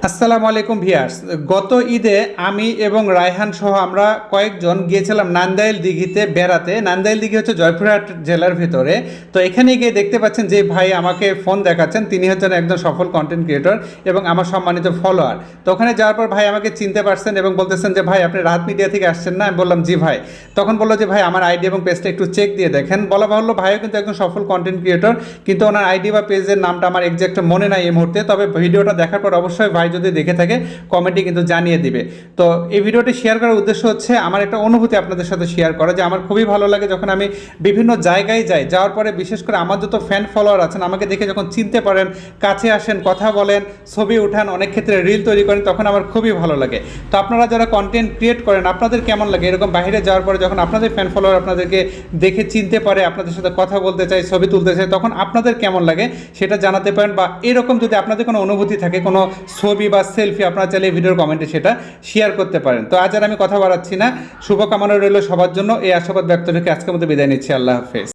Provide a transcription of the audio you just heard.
আসসালামু আলাইকুম ভিয়ার্স। গত ঈদে আমি এবং রায়হান সহ আমরা কয়েকজন গিয়েছিলাম নান্দাইল দিঘিতে বেড়াতে। নান্দাইল দিঘি হচ্ছে জয়পুরহাট জেলার ভিতরে। তো এখানে গিয়ে দেখতে পাচ্ছেন যে ভাই আমাকে ফোন দেখাচ্ছেন, তিনি হচ্ছেন একজন সফল কন্টেন্ট ক্রিয়েটর এবং আমার সম্মানিত ফলোয়ার। তো ওখানে যাওয়ার পর ভাই আমাকে চিনতে পারছেন এবং বলতেছেন যে ভাই আপনি রাহাত মিডিয়া থেকে আসছেন না? আমি বললাম জি ভাই। তখন বললো যে ভাই আমার আইডি এবং পেজটা একটু চেক দিয়ে দেখেন। বলা বাহুল্য ভাইও কিন্তু একজন সফল কন্টেন্ট ক্রিয়েটর, কিন্তু ওনার আইডি বা পেজের নামটা আমার এক্সাক্ট মনে নাই এই মুহূর্তে। তবে ভিডিওটা দেখার পর অবশ্যই ভাই যদি দেখে থাকে কমেন্টে কিন্তু জানিয়ে দিবে। তো এই ভিডিওটি শেয়ার করার উদ্দেশ্য হচ্ছে আমার একটা অনুভূতি আপনাদের সাথে শেয়ার করা, যে আমার খুবই ভালো লাগে যখন আমি বিভিন্ন জায়গায় যাই, যাওয়ার পরে বিশেষ করে আমার যত ফ্যান ফলোয়ার আছেন আমাকে দেখে যখন চিনতে পারেন, কাছে আসেন, কথা বলেন, ছবি উঠান, অনেক ক্ষেত্রে রিল তৈরি করেন, তখন আমার খুবই ভালো লাগে। তো আপনারা যারা কন্টেন্ট ক্রিয়েট করেন আপনাদের কেমন লাগে এরকম বাইরে যাওয়ার পরে যখন আপনাদের ফ্যান ফলোয়ার আপনাদেরকে দেখে চিনতে পারে, আপনাদের সাথে কথা বলতে চায়, ছবি তুলতে চায়, তখন আপনাদের কেমন লাগে সেটা জানাতে পারেন। বা এরকম যদি আপনাদের কোনো অনুভূতি থাকে, কোনো ছবি বা সেলফি, আপনারা চাইলে ভিডিওর কমেন্টে সেটা শেয়ার করতে পারেন। তো আজ আর আমি কথা বাড়াচ্ছি না, শুভকামনা রইল সবার জন্য। এই আশাবাদ ব্যক্ত রেখে আজকের মতো বিদায় নিচ্ছি। আল্লাহ হাফেজ।